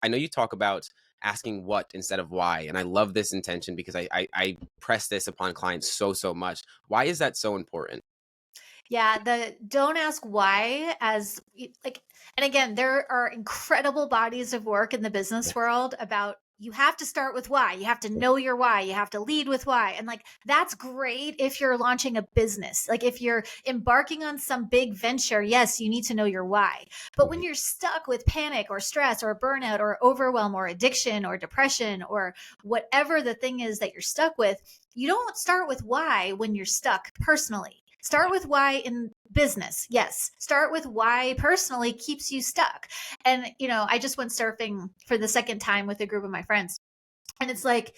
I know you talk about asking what instead of why. And I love this intention because I press this upon clients so much. Why is that so important? Yeah, the don't ask why like, and again, there are incredible bodies of work in the business world about you have to start with why. You have to know your why. You have to lead with why. And like, that's great if you're launching a business. Like, if you're embarking on some big venture, yes, you need to know your why. But when you're stuck with panic or stress or burnout or overwhelm or addiction or depression or whatever the thing is that you're stuck with, you don't start with why when you're stuck personally. Start with why in business. Yes. Start with why personally keeps you stuck. And, I just went surfing for the second time with a group of my friends. And it's like,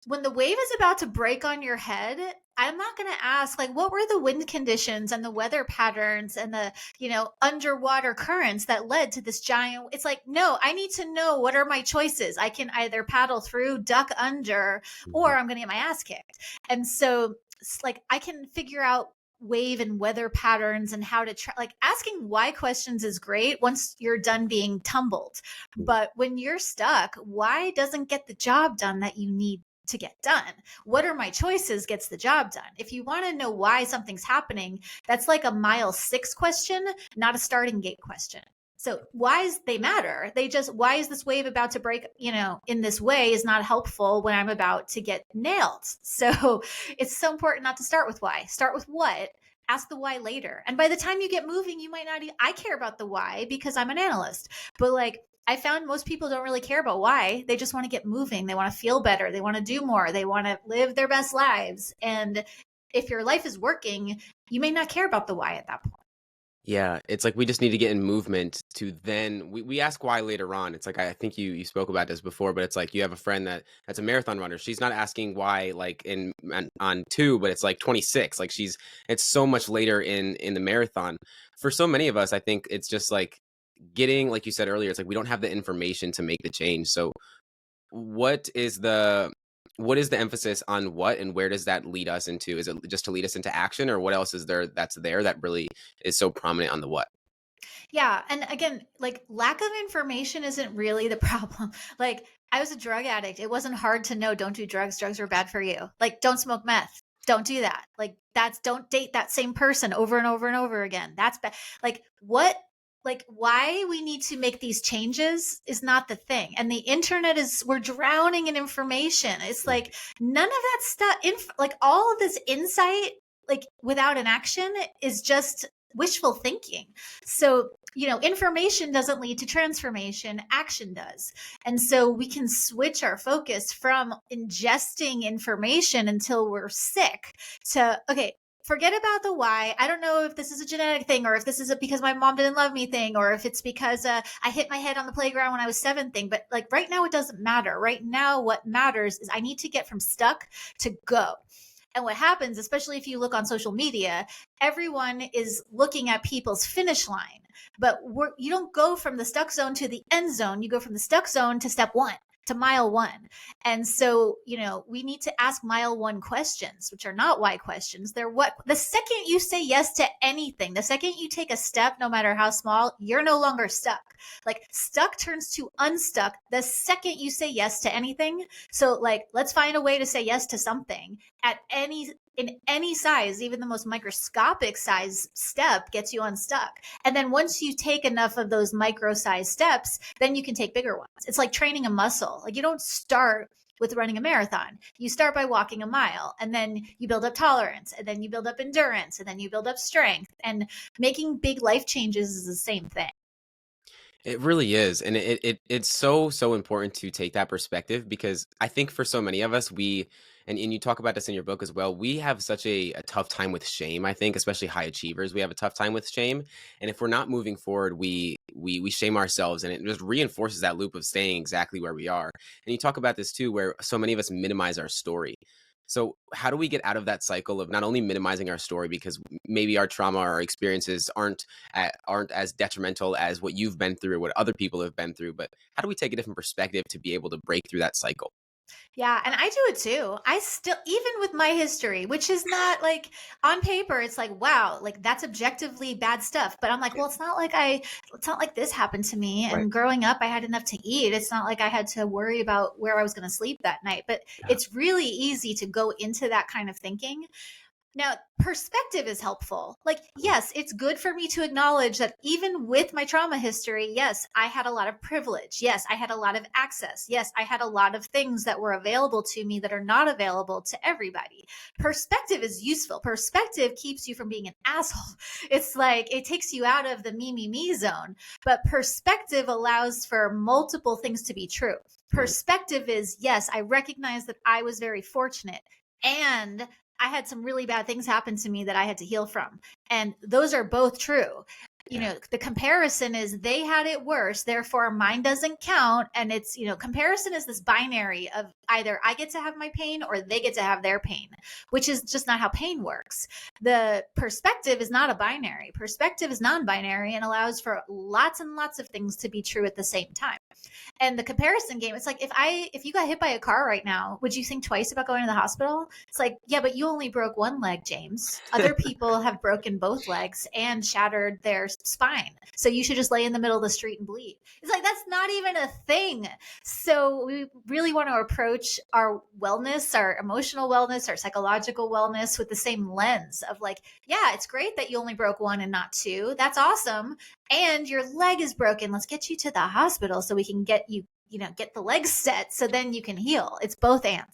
when the wave is about to break on your head, I'm not going to ask, like, what were the wind conditions and the weather patterns and the, underwater currents that led to this giant. It's like, no, I need to know what are my choices. I can either paddle through, duck under, or I'm going to get my ass kicked. And so, like, I can figure out wave and weather patterns and how to try, like, asking why questions is great once you're done being tumbled. But when you're stuck, why doesn't get the job done that you need to get done? What are my choices gets the job done. If you want to know why something's happening, that's like a mile 6 question, not a starting gate question. So whys, they matter. Why is this wave about to break, in this way is not helpful when I'm about to get nailed. So it's so important not to start with why. Start with what, ask the why later. And by the time you get moving, you might not, I care about the why because I'm an analyst, but like, I found most people don't really care about why. They just want to get moving. They want to feel better. They want to do more. They want to live their best lives. And if your life is working, you may not care about the why at that point. Yeah, it's like we just need to get in movement to then we ask why later on. It's like I think you spoke about this before, but it's like you have a friend that's a marathon runner. She's not asking why like on 2, but it's like 26. Like it's so much later in the marathon. For so many of us, I think it's just like getting, like you said earlier, it's like we don't have the information to make the change. So what is the emphasis on what, and where does that lead us into? Is it just to lead us into action, or what else is there that really is so prominent on the what? Yeah. And again, like, lack of information isn't really the problem. Like, I was a drug addict. It wasn't hard to know, don't do drugs. Drugs are bad for you. Like, don't smoke meth. Don't do that. Like, don't date that same person over and over and over again. That's bad. Like, why we need to make these changes is not the thing. And the internet we're drowning in information. It's like none of that stuff, like all of this insight, like without an action is just wishful thinking. So, information doesn't lead to transformation, action does. And so we can switch our focus from ingesting information until we're sick to, okay, forget about the why. I don't know if this is a genetic thing or if this is because my mom didn't love me thing or if it's because I hit my head on the playground when I was 7 thing. But like right now, it doesn't matter. Right now, what matters is I need to get from stuck to go. And what happens, especially if you look on social media, everyone is looking at people's finish line. But you don't go from the stuck zone to the end zone. You go from the stuck zone to step 1, to mile 1. And so, we need to ask mile 1 questions, which are not why questions. They're what. The second you say yes to anything, the second you take a step, no matter how small, you're no longer stuck. Like, stuck turns to unstuck the second you say yes to anything. So like, let's find a way to say yes to something in any size. Even the most microscopic size step gets you unstuck. And then once you take enough of those micro size steps, then you can take bigger ones. It's like training a muscle. Like, you don't start with running a marathon. You start by walking a mile, and then you build up tolerance, and then you build up endurance, and then you build up strength. And making big life changes is the same thing. It really is. And it's so important to take that perspective, because I think for so many of us, and you talk about this in your book as well, we have such a tough time with shame. I think, especially high achievers, we have a tough time with shame. And if we're not moving forward, we shame ourselves, and it just reinforces that loop of staying exactly where we are. And you talk about this too, where so many of us minimize our story. So how do we get out of that cycle of not only minimizing our story because maybe our trauma or our experiences aren't as detrimental as what you've been through or what other people have been through, but how do we take a different perspective to be able to break through that cycle? Yeah, and I do it too. I still, even with my history, which is not like on paper, it's like, wow, like that's objectively bad stuff. But I'm like, Yeah. well, it's not like this happened to me. Right. And growing up, I had enough to eat. It's not like I had to worry about where I was going to sleep that night. But Yeah. it's really easy to go into that kind of thinking. Now, perspective is helpful. Like, yes, it's good for me to acknowledge that even with my trauma history, yes, I had a lot of privilege. Yes, I had a lot of access. Yes, I had a lot of things that were available to me that are not available to everybody. Perspective is useful. Perspective keeps you from being an asshole. It's like it takes you out of the me zone, but perspective allows for multiple things to be true. Right. Perspective is, yes, I recognize that I was very fortunate. And I had some really bad things happen to me that I had to heal from. And those are both true. You Yeah. know, the comparison is they had it worse, therefore mine doesn't count. And it's, comparison is this binary of either I get to have my pain or they get to have their pain, which is just not how pain works. The perspective is not a binary. Perspective is non binary and allows for lots and lots of things to be true at the same time. And the comparison game, it's like if you got hit by a car right now, would you think twice about going to the hospital? It's like, yeah, but you only broke one leg, James. Other people have broken both legs and shattered their spine. So you should just lay in the middle of the street and bleed. It's like that's not even a thing. So we really want to approach our wellness, our emotional wellness, our psychological wellness with the same lens of like, yeah, it's great that you only broke one and not two. That's awesome. And your leg is broken. Let's get you to the hospital so we can get you, get the leg set so then you can heal. It's both and.